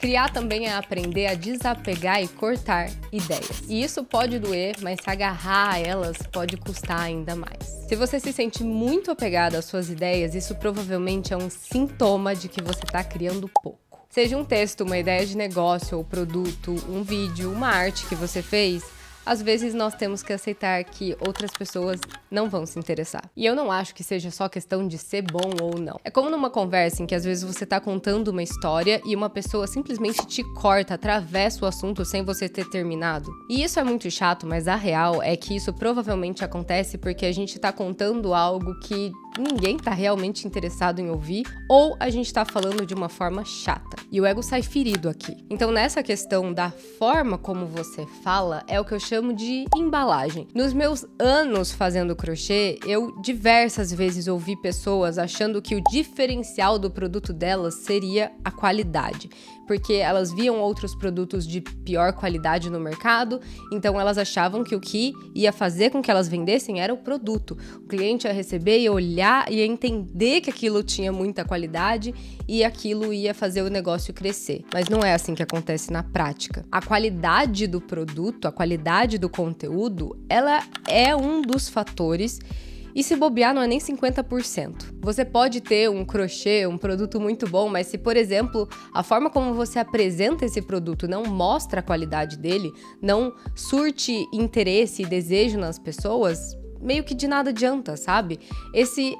Criar também é aprender a desapegar e cortar ideias. E isso pode doer, mas se agarrar a elas pode custar ainda mais. Se você se sente muito apegado às suas ideias, isso provavelmente é um sintoma de que você está criando pouco. Seja um texto, uma ideia de negócio ou produto, um vídeo, uma arte que você fez, às vezes nós temos que aceitar que outras pessoas não vão se interessar. E eu não acho que seja só questão de ser bom ou não. É como numa conversa em que às vezes você tá contando uma história e uma pessoa simplesmente te corta, atravessa o assunto sem você ter terminado. E isso é muito chato, mas a real é que isso provavelmente acontece porque a gente tá contando algo que ninguém tá realmente interessado em ouvir, ou a gente tá falando de uma forma chata. E o ego sai ferido aqui. Então nessa questão da forma como você fala, é o que eu chamo de embalagem. Nos meus anos fazendo crochê, eu diversas vezes ouvi pessoas achando que o diferencial do produto delas seria a qualidade, porque elas viam outros produtos de pior qualidade no mercado, então elas achavam que o que ia fazer com que elas vendessem era o produto. O cliente ia receber, ia olhar, ia entender que aquilo tinha muita qualidade e aquilo ia fazer o negócio crescer. Mas não é assim que acontece na prática. A qualidade do produto, a qualidade do conteúdo, ela é um dos fatores. E se bobear, não é nem 50%. Você pode ter um crochê, um produto muito bom, mas se, por exemplo, a forma como você apresenta esse produto não mostra a qualidade dele, não surte interesse e desejo nas pessoas, meio que de nada adianta, sabe? Esse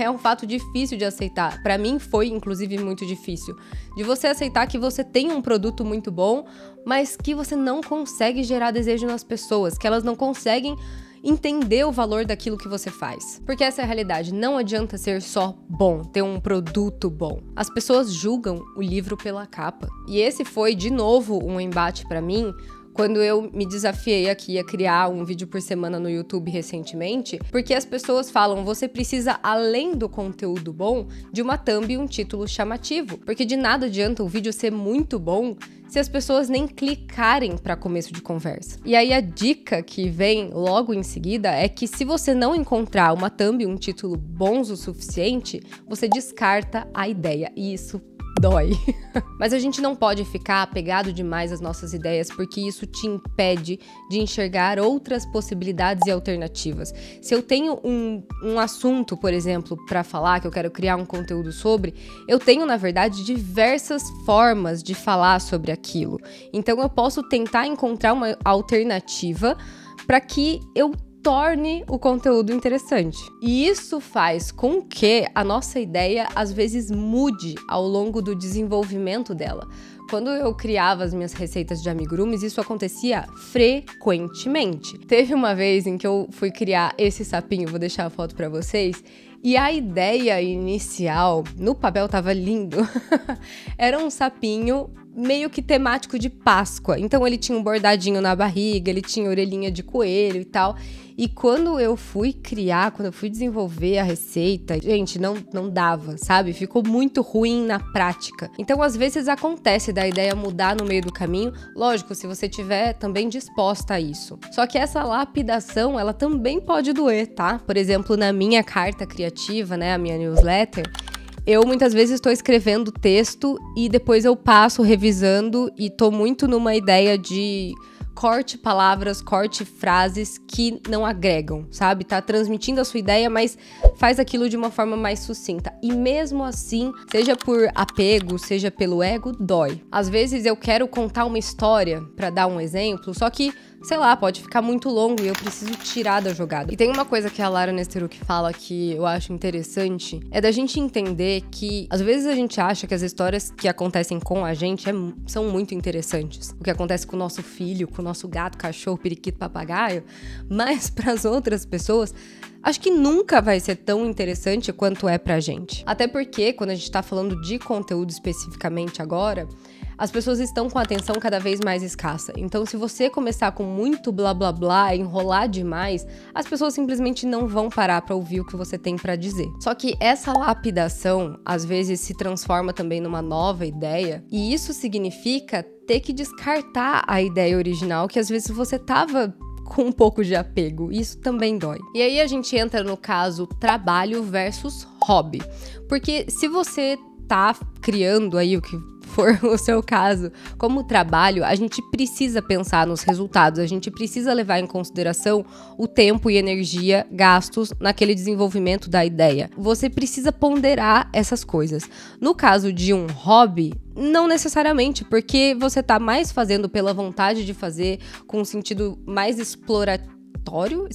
é um fato difícil de aceitar. Pra mim foi, inclusive, muito difícil. De você aceitar que você tem um produto muito bom, mas que você não consegue gerar desejo nas pessoas, que elas não conseguem entender o valor daquilo que você faz. Porque essa é a realidade, não adianta ser só bom, ter um produto bom. As pessoas julgam o livro pela capa. E esse foi, de novo, um embate pra mim, quando eu me desafiei aqui a criar um vídeo por semana no YouTube recentemente, porque as pessoas falam, você precisa, além do conteúdo bom, de uma thumb e um título chamativo. Porque de nada adianta o vídeo ser muito bom se as pessoas nem clicarem para começo de conversa. E aí a dica que vem logo em seguida é que se você não encontrar uma thumb e um título bons o suficiente, você descarta a ideia. E isso dói. Mas a gente não pode ficar apegado demais às nossas ideias, porque isso te impede de enxergar outras possibilidades e alternativas. Se eu tenho um assunto, por exemplo, para falar, que eu quero criar um conteúdo sobre, eu tenho, na verdade, diversas formas de falar sobre aquilo. Então eu posso tentar encontrar uma alternativa para que eu torne o conteúdo interessante. E isso faz com que a nossa ideia, às vezes, mude ao longo do desenvolvimento dela. Quando eu criava as minhas receitas de amigurumis, isso acontecia frequentemente. Teve uma vez em que eu fui criar esse sapinho, vou deixar a foto pra vocês, e a ideia inicial, no papel tava lindo, era um sapinho meio que temático de Páscoa. Então ele tinha um bordadinho na barriga, ele tinha orelhinha de coelho e tal. E quando eu fui criar, quando eu fui desenvolver a receita, gente, não dava, sabe? Ficou muito ruim na prática. Então, às vezes acontece da ideia mudar no meio do caminho. Lógico, se você estiver também disposta a isso. Só que essa lapidação, ela também pode doer, tá? Por exemplo, na minha carta criativa, né, a minha newsletter, eu muitas vezes estou escrevendo texto e depois eu passo revisando e tô muito numa ideia de corte palavras, corte frases que não agregam, sabe? Tá transmitindo a sua ideia, mas faz aquilo de uma forma mais sucinta. E mesmo assim, seja por apego, seja pelo ego, dói. Às vezes eu quero contar uma história, pra dar um exemplo, só que, sei lá, pode ficar muito longo e eu preciso tirar da jogada. E tem uma coisa que a Lara Nesteruk fala que eu acho interessante, é da gente entender que, às vezes a gente acha que as histórias que acontecem com a gente são muito interessantes. O que acontece com o nosso filho, com o nosso gato, cachorro, periquito, papagaio, mas para as outras pessoas, acho que nunca vai ser tão interessante quanto é pra gente. Até porque, quando a gente tá falando de conteúdo especificamente agora, as pessoas estão com a atenção cada vez mais escassa. Então, se você começar com muito blá blá blá, enrolar demais, as pessoas simplesmente não vão parar pra ouvir o que você tem pra dizer. Só que essa lapidação, às vezes, se transforma também numa nova ideia, e isso significa ter que descartar a ideia original que às vezes você tava com um pouco de apego. Isso também dói. E aí a gente entra no caso trabalho versus hobby. Porque se você tá criando aí o que for o seu caso, como trabalho, a gente precisa pensar nos resultados, a gente precisa levar em consideração o tempo e energia gastos naquele desenvolvimento da ideia. Você precisa ponderar essas coisas. No caso de um hobby, não necessariamente, porque você tá mais fazendo pela vontade de fazer, com um sentido mais exploratório,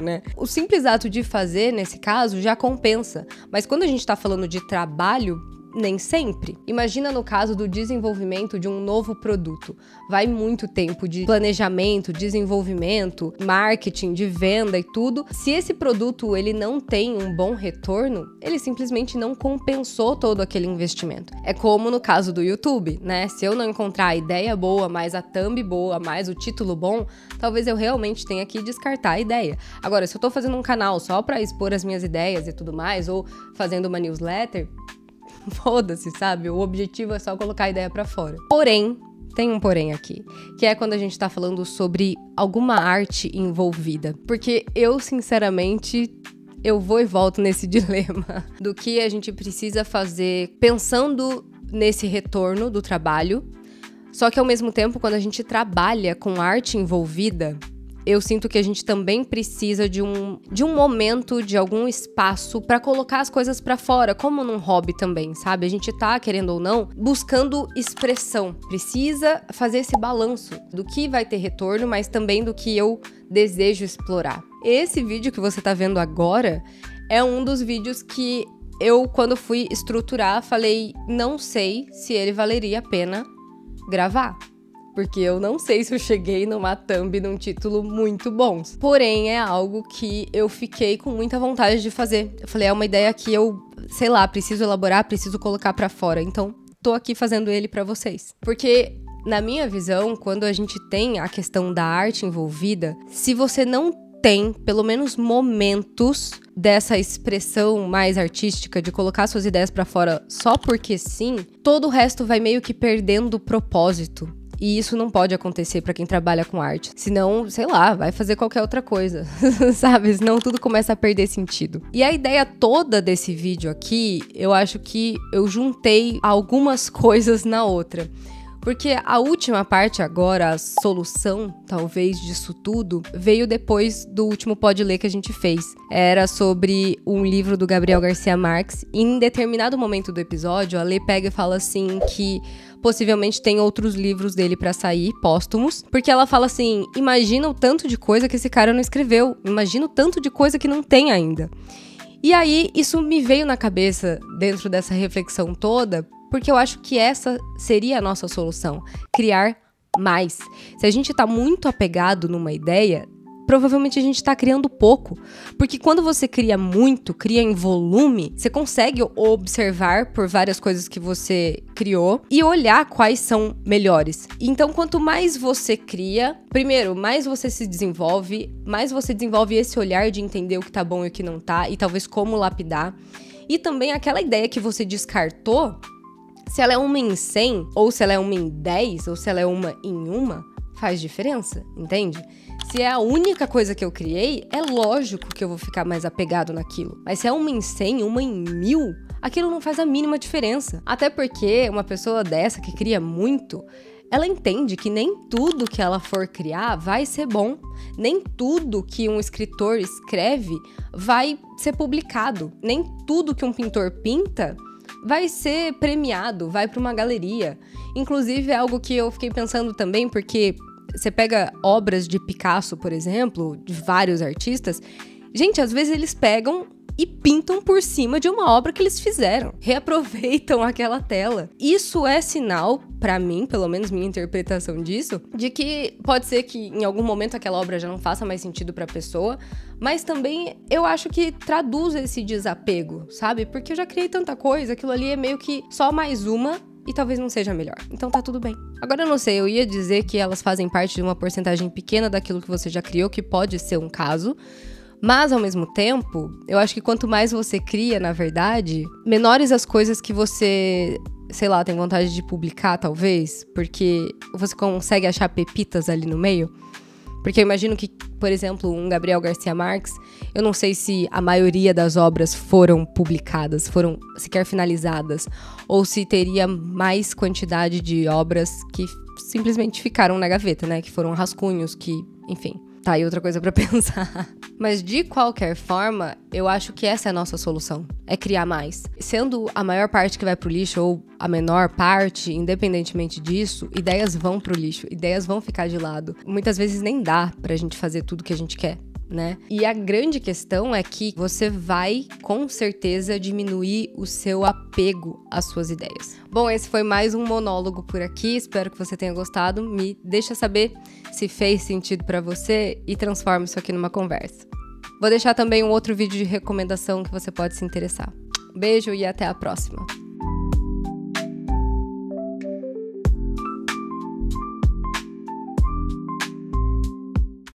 né? O simples ato de fazer, nesse caso, já compensa. Mas quando a gente tá falando de trabalho, nem sempre. Imagina no caso do desenvolvimento de um novo produto. Vai muito tempo de planejamento, desenvolvimento, marketing, de venda e tudo. Se esse produto ele não tem um bom retorno, ele simplesmente não compensou todo aquele investimento. É como no caso do YouTube, né? Se eu não encontrar a ideia boa, mais a thumb boa, mais o título bom, talvez eu realmente tenha que descartar a ideia. Agora, se eu tô fazendo um canal só pra expor as minhas ideias e tudo mais, ou fazendo uma newsletter, foda-se, sabe? O objetivo é só colocar a ideia pra fora. Porém, tem um porém aqui, que é quando a gente tá falando sobre alguma arte envolvida. Porque eu, sinceramente, eu vou e volto nesse dilema do que a gente precisa fazer pensando nesse retorno do trabalho. Só que, ao mesmo tempo, quando a gente trabalha com arte envolvida, eu sinto que a gente também precisa de um momento, de algum espaço pra colocar as coisas pra fora, como num hobby também, sabe? A gente tá, querendo ou não, buscando expressão. Precisa fazer esse balanço do que vai ter retorno, mas também do que eu desejo explorar. Esse vídeo que você tá vendo agora é um dos vídeos que eu, quando fui estruturar, falei, não sei se ele valeria a pena gravar. Porque eu não sei se eu cheguei numa thumb, num título muito bom. Porém, é algo que eu fiquei com muita vontade de fazer. Eu falei, é uma ideia que eu, sei lá, preciso elaborar, preciso colocar pra fora. Então, tô aqui fazendo ele pra vocês. Porque, na minha visão, quando a gente tem a questão da arte envolvida, se você não tem, pelo menos, momentos dessa expressão mais artística, de colocar suas ideias pra fora só porque sim, todo o resto vai meio que perdendo o propósito. E isso não pode acontecer pra quem trabalha com arte. Senão, sei lá, vai fazer qualquer outra coisa, sabe? Senão tudo começa a perder sentido. E a ideia toda desse vídeo aqui, eu acho que eu juntei algumas coisas na outra. Porque a última parte agora, a solução, talvez, disso tudo, veio depois do último Pode Ler que a gente fez. Era sobre um livro do Gabriel Garcia Marques. E em determinado momento do episódio, a Lê pega e fala assim que possivelmente tem outros livros dele pra sair, póstumos. Porque ela fala assim, imagina o tanto de coisa que esse cara não escreveu. Imagina o tanto de coisa que não tem ainda. E aí, isso me veio na cabeça dentro dessa reflexão toda, porque eu acho que essa seria a nossa solução, criar mais. Se a gente tá muito apegado numa ideia, provavelmente a gente tá criando pouco. Porque quando você cria muito, cria em volume, você consegue observar por várias coisas que você criou e olhar quais são melhores. Então, quanto mais você cria, primeiro, mais você se desenvolve, mais você desenvolve esse olhar de entender o que tá bom e o que não tá, e talvez como lapidar. E também aquela ideia que você descartou, se ela é uma em 100, ou se ela é uma em 10, ou se ela é uma em uma, faz diferença, entende? Se é a única coisa que eu criei, é lógico que eu vou ficar mais apegado naquilo. Mas se é uma em 100, uma em 1000, aquilo não faz a mínima diferença. Até porque uma pessoa dessa que cria muito, ela entende que nem tudo que ela for criar vai ser bom. Nem tudo que um escritor escreve vai ser publicado. Nem tudo que um pintor pinta vai ser premiado, vai para uma galeria. Inclusive, é algo que eu fiquei pensando também, porque você pega obras de Picasso, por exemplo, de vários artistas. Gente, às vezes eles pegam e pintam por cima de uma obra que eles fizeram. Reaproveitam aquela tela. Isso é sinal, pra mim, pelo menos minha interpretação disso, de que pode ser que em algum momento aquela obra já não faça mais sentido pra pessoa, mas também eu acho que traduz esse desapego, sabe? Porque eu já criei tanta coisa, aquilo ali é meio que só mais uma e talvez não seja melhor. Então tá tudo bem. Agora eu não sei, eu ia dizer que elas fazem parte de uma porcentagem pequena daquilo que você já criou, que pode ser um caso. Mas, ao mesmo tempo, eu acho que quanto mais você cria, na verdade, menores as coisas que você, sei lá, tem vontade de publicar, talvez, porque você consegue achar pepitas ali no meio. Porque eu imagino que, por exemplo, um Gabriel Garcia Marques, eu não sei se a maioria das obras foram publicadas, foram sequer finalizadas, ou se teria mais quantidade de obras que simplesmente ficaram na gaveta, né? Que foram rascunhos, que, enfim, tá aí outra coisa pra pensar. Mas de qualquer forma, eu acho que essa é a nossa solução, é criar mais. Sendo a maior parte que vai pro lixo ou a menor parte, independentemente disso, ideias vão pro lixo, ideias vão ficar de lado. Muitas vezes nem dá pra gente fazer tudo que a gente quer, né? E a grande questão é que você vai, com certeza, diminuir o seu apego às suas ideias. Bom, esse foi mais um monólogo por aqui, espero que você tenha gostado. Me deixa saber se fez sentido pra você e transforma isso aqui numa conversa. Vou deixar também um outro vídeo de recomendação que você pode se interessar. Beijo e até a próxima!